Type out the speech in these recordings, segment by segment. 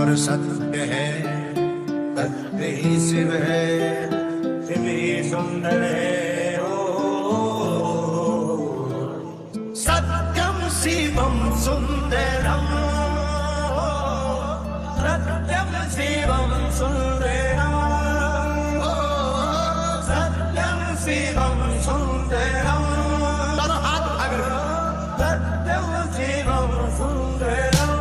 ईश्वर सत्य है, सत्य ही शिव है, शिव ही सुंदर है। सत्यम शिवम सुंदरम, सत्यम शिवम सुंदरम, सत्यम शिवम सुंदरम। दोनों हाथ अगर सत्यम शिवम सुंदरम।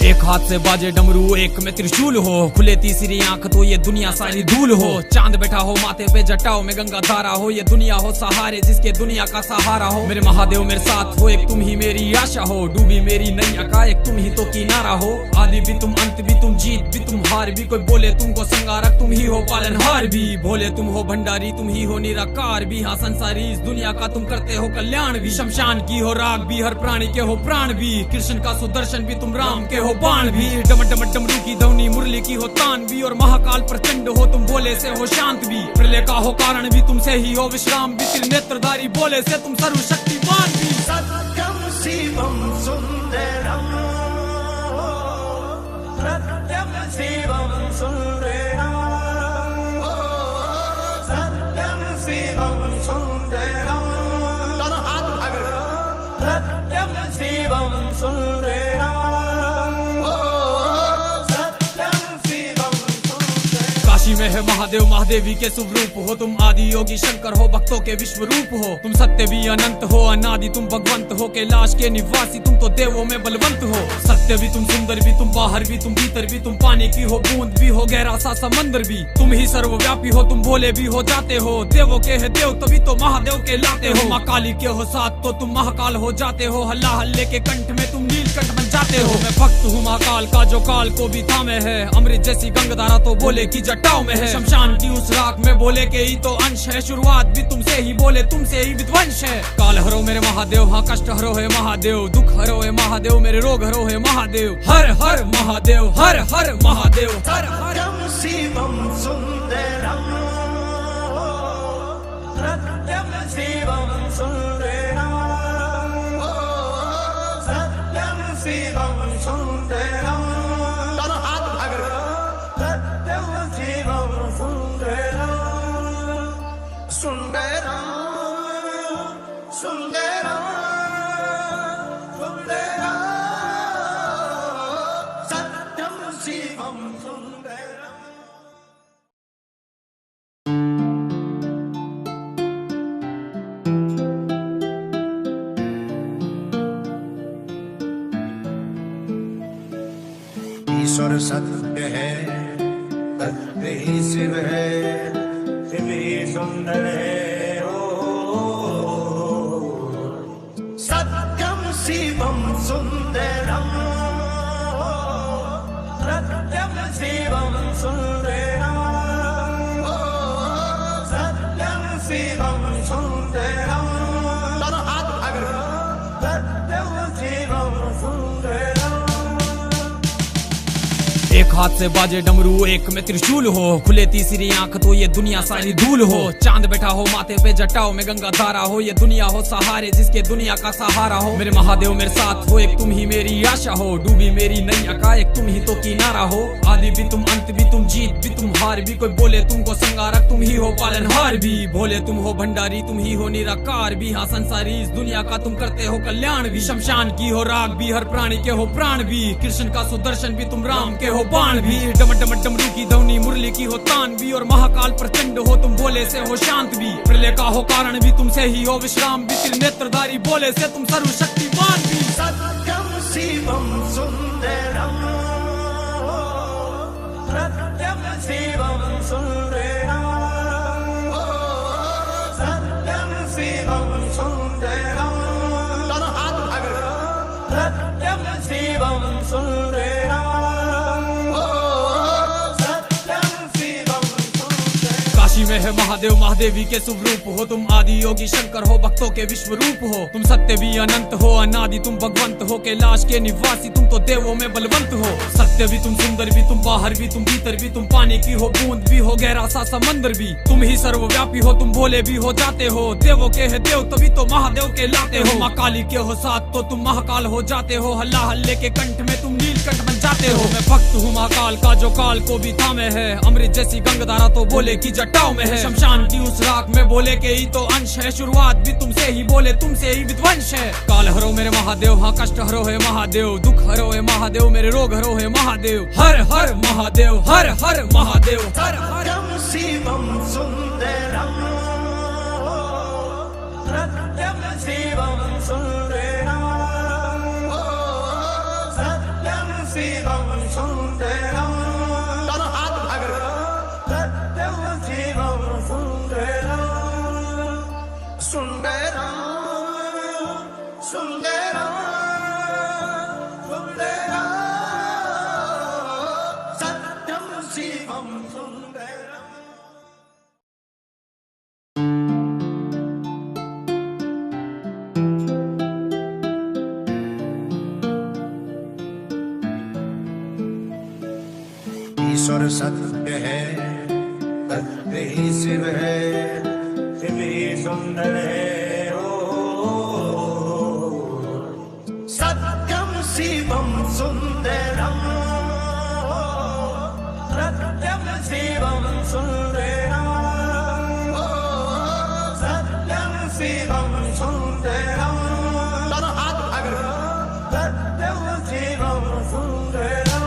एक हाथ से बाजे डमरू, एक में त्रिशूल हो, खुले तीसरी आंख तो ये दुनिया सारी धूल हो। चांद बैठा हो माथे पे, जटाओं में गंगा धारा हो, ये दुनिया हो सहारे जिसके दुनिया का सहारा हो। मेरे महादेव मेरे साथ हो, एक तुम ही मेरी आशा हो, डूबी मेरी नैया का एक तुम ही तो किनारा हो। आदि भी तुम, अंत भी तुम, जीत भी तुम, हार भी। कोई बोले तुमको संगारक, तुम ही हो पालनहार भी। भोले तुम हो भंडारी, तुम ही हो निराकार भी। हाँ संसारी इस दुनिया का तुम करते हो कल्याण भी। शमशान की हो राग भी, हर प्राणी के हो प्राण भी। कृष्ण का सुदर्शन भी तुम, राम के हो बाण भी। डम डम डमरू की ध्वनि, मुरली की हो तान भी। और महाकाल प्रचंड हो तुम, बोले से हो शांत भी। प्रलय का हो कारण भी, तुमसे ही हो विश्राम भी। त्रिनेत्रधारी बोले से तुम सर्वशक्तिमान भी। सत्यम शिवम सुंदरम, सत्यम शिवम सुंदरम, सत्यम शिवम सुंदरम। दोनों हाथ अगर सत्यम शिवम सुंदरम। काशी में है महादेव, महादेवी के शुभ रूप हो तुम। आदि योगी शंकर हो, भक्तों के विश्व रूप हो तुम। सत्य भी अनंत हो, अनादि तुम भगवंत हो। कैलाश के निवासी तुम तो देवों में बलवंत हो। सत्य भी तुम, सुंदर भी तुम, बाहर भी तुम, भीतर भी तुम। पानी की हो बूंद भी हो, गहरा सा समंदर भी। तुम ही सर्वव्यापी हो, तुम भोले भी हो जाते हो। देवों के है देव, तभी तो महादेव के लाते हो। माँ काली के हो साथ तो तुम महाकाल हो जाते हो। हल्ला हल्ले के कंठ में तुम नीलकंठ बन जाते हो। मैं भक्त हूँ महाकाल का, जो काल को भी थामे है। अमृत जैसी गंगाधारा तो बोले की जटाओं में है। शमशान की उस राख में बोले के ही तो अंश है। शुरुआत भी तुमसे ही, बोले तुमसे ही विध्वंस है। काल हरो मेरे महादेव, हाँ कष्ट हरो है महादेव। दुख हरो है महादेव, मेरे रोग हरो है महादेव। हर हर महादेव, हर हर महादेव, हर हर शिवम सुंदरम, सत्यम शिवम सुंदरम, सत्यम शिवम सुंदरम। दोनों हाथ अगर सत्यम शिवम सुंदरम, सुंदरम, सुंदरम, सुंदरम, सत्यम शिवम सुंदरम। ईश्वर सत्य है, सत्य ही शिव है, शिव ही सुंदर है। सत्यम शिवम सुंदरम, सत्यम शिवम सुंदरम, सत्यम शिवम सुंदरम। दोनों हाथ अगर सत्यम शिवम सुंदरम। एक हाथ से बाजे डमरू, एक में त्रिशूल हो, खुले तीसरी आंख तो ये दुनिया सारी धूल हो। चांद बैठा हो माथे पे, जटाओं में गंगा धारा हो, ये दुनिया हो सहारे जिसके दुनिया का सहारा हो। मेरे महादेव मेरे साथ हो, एक तुम ही मेरी आशा हो, डूबी मेरी नैया का एक तुम ही तो किनारा हो। आदि भी तुम, अंत भी तुम, जीत भी तुम, हार भी। कोई बोले तुमको संगारक, तुम ही हो पालनहार भी। भोले तुम हो भंडारी, तुम ही हो निराकार भी। हाँ संसारी इस दुनिया का तुम करते हो कल्याण भी। शमशान की हो राग भी, हर प्राणी के हो प्राण भी। कृष्ण का सुदर्शन भी तुम, राम के हो बाण भी। डम डम डमरू की ध्वनि, मुरली की हो तान भी। और महाकाल प्रचंड हो तुम, बोले से हो शांत भी। प्रलय का हो कारण भी, तुमसे ही हो विश्राम भी। त्रिनेत्रधारी बोले से तुम सर्वशक्तिमान भी। सत्यम शिवम सुंदरम, सत्यम शिवम सुंदरम, सत्यम शिवम सुंदरम। दोनों हाथ अगर सत्यम शिवम सुंदरम, काशी में है महादेव, महादेवी के शुभ रूप हो तुम। आदि योगी शंकर हो, भक्तों के विश्व रूप हो तुम। सत्य भी अनंत हो, अनादि तुम भगवंत हो। कैलाश के निवासी तुम तो देवों में बलवंत हो। सत्य भी तुम, सुंदर भी तुम, बाहर भी तुम, भीतर भी तुम। पानी की हो बूंद भी हो गहरा सा समंदर भी, तुम ही सर्वव्यापी हो, तुम भोले भी हो जाते हो, देवों के है देव तभी तो महादेव के लाते हो। माँ काली के हो साथ तो तुम महाकाल हो जाते हो, हल्ला हल्ले के कंठ में तुम नीलकंठ बन जाते हो। मैं भक्त हूँ महाकाल का जो काल को भी थामे है, अमृत जैसी गंगाधारा तो बोले की जटाओं में है। शमशान की उस राख में बोले के ही तो अंश है, शुरुआत भी तुमसे ही बोले तुमसे ही विध्वंस है। काल हरो मेरे महादेव, हाँ कष्ट हरो है महादेव, दुख हरो है महादेव, मेरे रोग हरो है महादेव। हर हर महादेव, हर हर महादेव, हर हर शिवम सुंदरम, सत्यम शिवम सुंदरम, सत्यम शिवम सुंदरम, दोनों हाथ उठा कर सत्यम शिवम सुंदरम, सुंदरम सुंदरम सुंदरम, सत्यम शिवम सुंदरम। ईश्वर सत्य है, सत्य ही शिव है, शिव ही सुंदर है। ओ सत्यम शिवम सुंदरम, सत्यम शिवम सुंदरम, सत्यम शिवम सुंदरम, दोनों हाथ उठा कर सत्यम शिवम सुंदरम।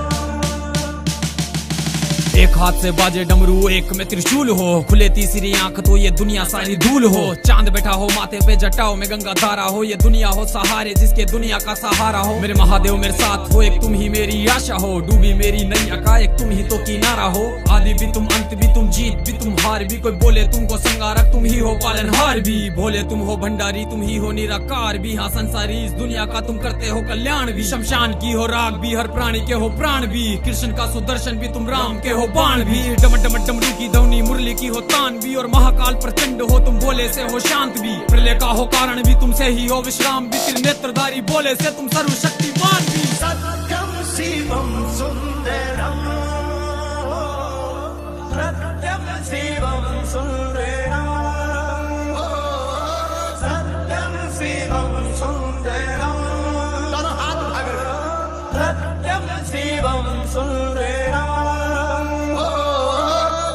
एक हाथ से बाजे डमरू, एक में त्रिशूल हो, खुले तीसरी आंख तो ये दुनिया सारी धूल हो। चांद बैठा हो माथे पे, जटाओं में गंगा धारा हो, ये दुनिया हो सहारे जिसके दुनिया का सहारा हो। मेरे महादेव मेरे साथ हो, एक तुम ही मेरी आशा हो, डूबी मेरी नैया का एक तुम ही तो किनारा हो। आदि भी तुम, अंत भी तुम, जीत भी तुम, हार भी। कोई बोले तुमको संगारक, तुम ही हो पालनहार भी। भोले तुम हो भंडारी, तुम ही हो निराकार भी। हाँ संसारी इस दुनिया का तुम करते हो कल्याण भी। शमशान की हो राग भी, हर प्राणी के हो प्राण भी। कृष्ण का सुदर्शन भी तुम, राम के हो बाण भी। डम डम डमरू की ध्वनि, मुरली की हो तान भी। और महाकाल प्रचंड हो तुम, भोले से हो शांत भी। प्रलय का हो कारण भी, तुमसे ही हो विश्राम भी। त्रिनेत्रधारी भोले से तुम सर्वशक्तिमान भी। सत्यम शिवम सुंदरम, सत्यम शिवम सुंदरम, सत्यम शिवम सुंदरम, दोनों हाथ उठा कर सत्यम शिवम सुंदरम,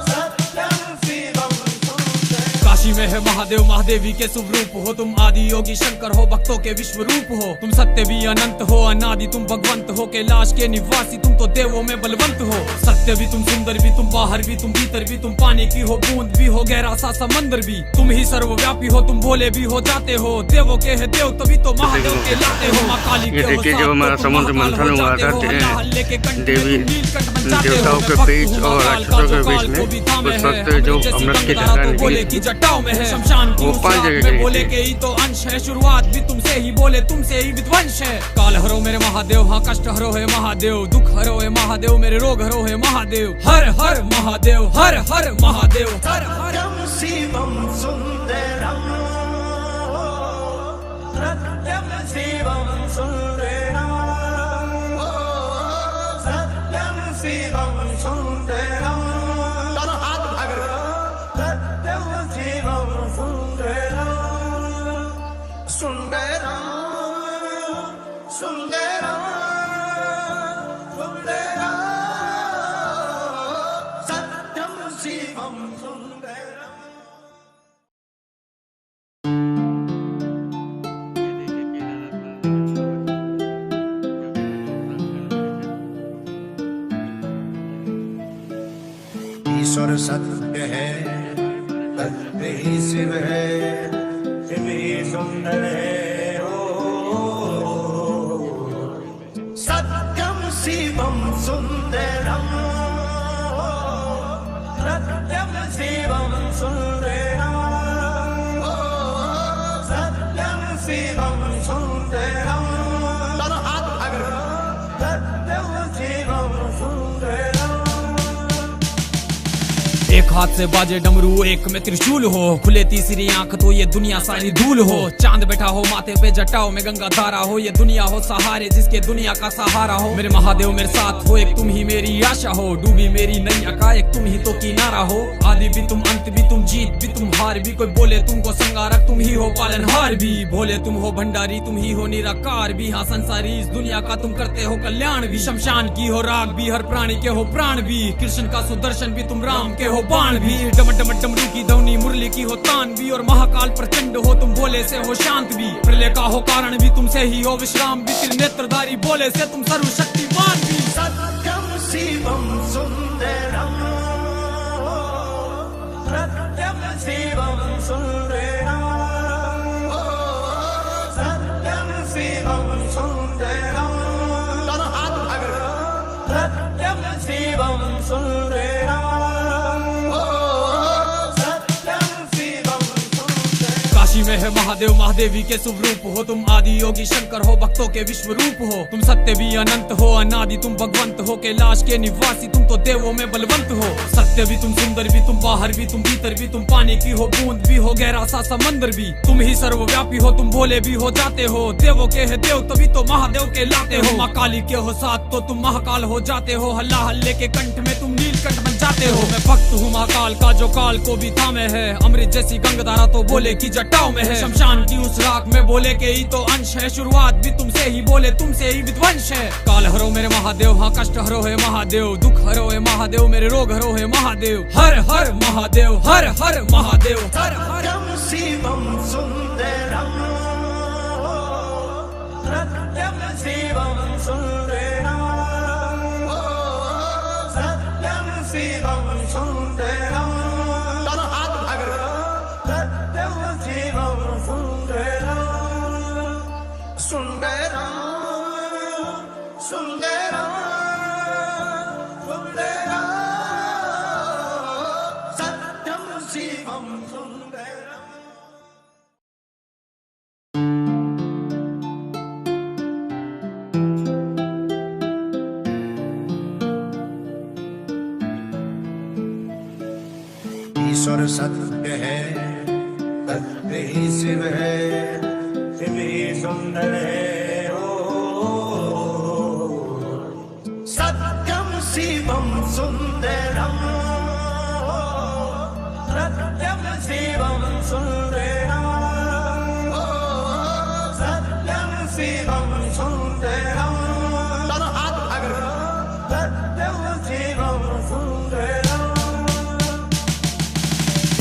सत्यम शिवम सुंदरम। काशी में है महादेव, महादेवी के शुभ रूप हो। तुम आदि योगी शंकर हो, भक्तों के विश्व रूप हो। तुम सत्य भी अनंत हो, अनादि तुम भगवंत हो। कैलाश के निवासी तुम तो देवों में बलवंत हो। सत्य भी तुम, सुंदर भी तुम, बाहर भी तुम, भीतर भी तुम। पानी की हो बूंद भी हो, गहरा सा समंदर भी। तुम ही सर्वव्यापी हो, तुम भोले भी हो जाते हो। देवों के है देव तभी तो महादेव के लाते हो। माँ काली के हो जब हमारा समुद्र मंथन हुआ था देवी देवताओं के बीच और राक्षसों के बीच में, उस वक्त जो अमृत की धारा निकली की जटाओं में है। शमशान की उस राख में बोले के ही तो अंश है, शुरुआत भी तुमसे ही बोले तुमसे ही विध्वंस है। काल हरो मेरे महादेव, हाँ कष्ट हरो है महादेव, दुख हरो है महादेव, मेरे रोग हरो है महादेव। हर हर महादेव, हर हर महादेव, हर हर शिवम सुंदरम, सत्यम शिवम सुंदरम, सत्यम शिवम सुंदरम, दोनों हाथ उठा कर सत्यम शिवम सुंदरम, सुंदरम सुंदरम सुंदरम, सत्यम शिवम सुंदरम। ईश्वर सत्य है, सत्य ही शिव है, शिव ही सुंदर है। ओ सत्यम शिवम सुंदरम, सत्यम शिवम सुंदरम, सत्यम शिवम सुंदरम, दोनों हाथ उठा कर सत्यम शिवम सुंदरम। एक हाथ से बाजे डमरू एक में त्रिशूल हो, खुले तीसरी आंख तो ये दुनिया सारी धूल हो। चांद बैठा हो माथे पे जटाओ में गंगा धारा हो, ये दुनिया हो सहारे जिसके दुनिया का सहारा हो। मेरे महादेव मेरे साथ हो, एक तुम ही मेरी आशा हो, डूबी मेरी नैया का एक तुम ही तो किनारा हो। आदि भी तुम अंत भी तुम जीत भी तुम हार भी, कोई बोले तुमको संगारक तुम ही हो पालनहार भी। भोले तुम हो भंडारी तुम ही हो निराकार भी, हाँ संसारी इस दुनिया का तुम करते हो कल्याण भी। शमशान की हो राग भी, हर प्राणी के हो प्राण भी, कृष्ण का सुदर्शन भी तुम राम के हो बाण भी। डम डम डमरू की धवनी मुरली की हो तान भी, और महाकाल प्रचंड हो तुम भोले से हो शांत भी। प्रलय का हो कारण भी तुमसे ही हो विश्राम भी, त्रिनेत्रधारी भोले से तुम सर्वशक्तिमान भी। सत्यम शिवम सुंदरम, सत्यम शिवम सुंदरम, सत्यम शिवम सुंदरम, दोनों हाथ उठा कर सत्यम शिवम सुंदरम, सत्यम शिवम सुंदरम। काशी में है महादेव महादेवी के शुभ रूप हो, तुम आदि योगी शंकर हो, भक्तों के विश्व रूप हो। तुम सत्य भी अनंत हो, अनादि तुम भगवंत हो, कैलाश के निवासी तुम तो देवों में बलवंत हो। सत्य भी तुम सुंदर भी तुम बाहर भी तुम भीतर भी, तुम पानी की हो बूंद भी हो गहरा सा समंदर भी। तुम ही सर्वव्यापी हो तुम भोले भी हो जाते हो, देवों के है देव तभी तो महादेव के लाते हो। माँ काली के हो साथ तो तुम महाकाल हो जाते हो, हल्ला हल्ले के कंठ में तुम नीलकंठ बन जाते हो। मैं भक्त हूँ महाकाल का जो काल को भी थामे है, अमृत जैसी गंगाधारा तो भोले की जटाओं में है। शमशान की उस राख में भोले के ही तो अंश है, शुरुआत भी तुमसे ही भोले तुमसे ही विध्वंस है। काल हरो मेरे महादेव, हाँ कष्ट हरो है महादेव, दुख हरो है महादेव, मेरे रोग हरो है महादेव। हर हर महादेव, हर हर महादेव, हर हर शिवम सुंदरम, सत्यम शिवम सुंदरम, सत्यम शिवम सुंदरम, दोनों हाथ उठा कर सत्यम शिवम सुंदरम, सुंदरम सुंदरम सुंदरम, सत्यम शिवम सुंदरम। ईश्वर सत्य है, सत्य ही शिव है, शिव ही सुंदर है। सत्यम शिवम सुंदरम, सत्यम शिवम सुंदरम, सत्यम शिवम सुंदरम, दोनों हाथ उठा कर सत्यम शिवम सुंदरम।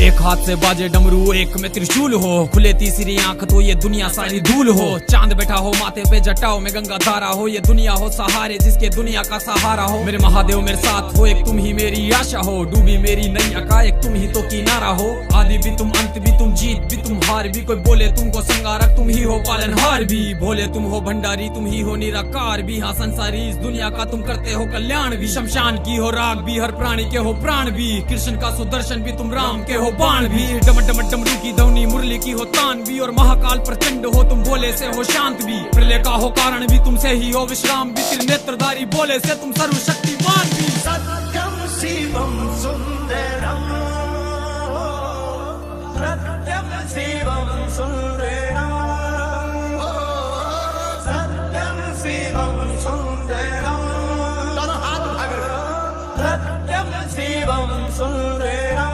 एक हाथ से बाजे डमरू एक में त्रिशूल हो, खुले तीसरी आंख तो ये दुनिया सारी धूल हो। चांद बैठा हो माथे पे जटाओ में गंगा धारा हो, ये दुनिया हो सहारे जिसके दुनिया का सहारा हो। मेरे महादेव मेरे साथ हो, एक तुम ही मेरी आशा हो, डूबी मेरी नैया का एक तुम ही तो किनारा हो। आदि भी तुम अंत भी तुम जीत भी तुम हार भी, कोई बोले तुमको संगारक तुम ही हो पालनहार भी। भोले तुम हो भंडारी तुम ही हो निराकार भी, हाँ संसारी इस दुनिया का तुम करते हो कल्याण भी। शमशान की हो राग भी, हर प्राणी के हो प्राण भी, कृष्ण का सुदर्शन भी तुम राम के हो बाण भी। डम डम डमरू की धवनी मुरली की हो तान भी, और महाकाल प्रचंड हो तुम भोले से हो शांत भी। प्रलय का हो कारण भी तुमसे ही हो विश्राम भी, त्रिनेत्रधारी भोले से तुम सर्वशक्तिमान भी। सत्यम शिवम सुंदरम, सत्यम शिवम सुंदरम, सत्यम शिवम सुंदरम, दोनों हाथ उठा कर सत्यम शिवम सुंदरम,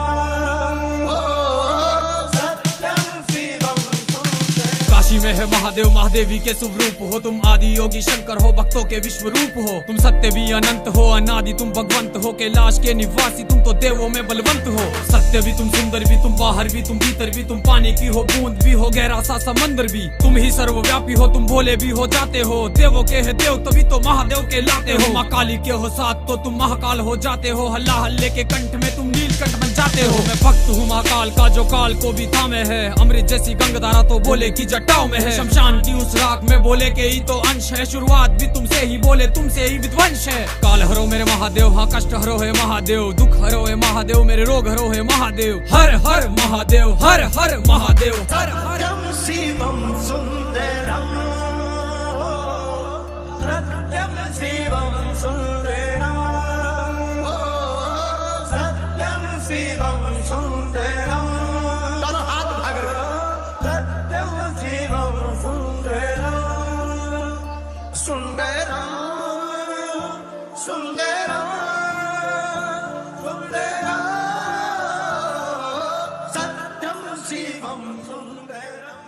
काशी में है महादेव महादेवी के शुभ रूप हो, तुम आदि योगी शंकर हो, भक्तों के विश्व रूप हो। तुम सत्य भी अनंत हो, अनादि तुम भगवंत हो, कैलाश के निवासी तुम तो देवों में बलवंत हो। सत्य भी तुम सुंदर भी तुम बाहर भी तुम भीतर भी, तुम पानी की हो बूंद भी हो गहरा सा समंदर भी। तुम ही सर्वव्यापी हो तुम भोले भी हो जाते हो, देवों के है देव तभी तो महादेव के लाते हो। माँ काली के हो साथ तो तुम महाकाल हो जाते हो, हल्ला हल्ले के कंठ में तुम नीलकंठ बन जाते हो। मैं भक्त हूँ महाकाल का जो काल को भी थामे है, अमृत जैसी गंगाधारा तो भोले की जटाओं में है। शमशान की उस राख में भोले के ही तो अंश है, शुरुआत भी तुमसे ही भोले तुमसे ही विध्वंस है। काल हरो मेरे महादेव, हाँ कष्ट हरो है महादेव, दुख हरो है महादेव, मेरे रोग हरो है महादेव। हर हर महादेव, हर हर महादेव, हर हर शिवम सुंदरम, सत्यम शिवम सुंदरम, सत्यम शिवम सुंदरम, दोनों हाथ उठा कर सत्यम शिवम सुंदरम, सुंदरम सुंदरम सुंदरम, सत्यम शिवम सुंदरम।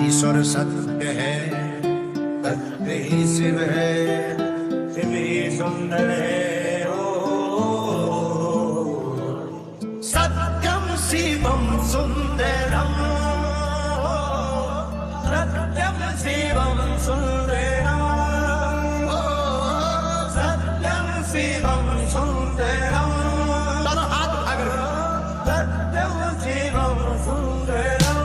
ईश्वर सत्य है, सत्य ही शिव है, शिव ही सुंदर है। ओ सत्यम शिवम सुंदरम, सत्यम शिवम सुंदरम, सत्यम शिवम सुंदरम, दोनों हाथ उठाकर सत्यम शिवम सुंदरम।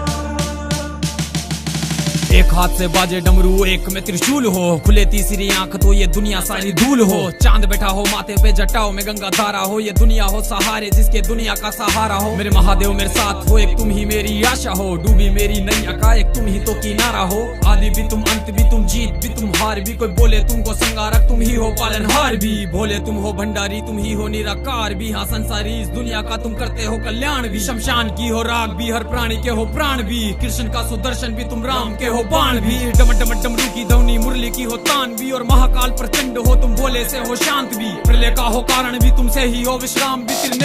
एक हाथ से बाजे डमरू, एक में त्रिशूल हो, खुले तीसरी आंख तो ये दुनिया सारी धूल हो। चांद बैठा हो माथे पे, जटाओं में गंगा धारा हो, ये दुनिया हो सहारे जिसके दुनिया का सहारा हो। मेरे महादेव मेरे साथ हो, एक तुम ही मेरी आशा हो, डूबी मेरी नैया का एक तुम ही तो किनारा हो। आदि भी तुम, अंत भी तुम, जीत भी तुम, हार भी। कोई बोले तुमको संगारक, तुम ही हो पालनहार भी। भोले तुम हो भंडारी, तुम ही हो निराकार भी। हाँ संसारी इस दुनिया का तुम करते हो कल्याण भी। शमशान की हो राग भी, हर प्राणी के हो प्राण भी। कृष्ण का सुदर्शन भी तुम, राम के हो बाण भी। डम डम डमरू की ध्वनि, मुरली की हो तान भी। और महाकाल प्रचंड हो तुम, भोले से हो शांत भी। प्रलय का हो कारण भी, तुमसे ही हो विश्राम भी।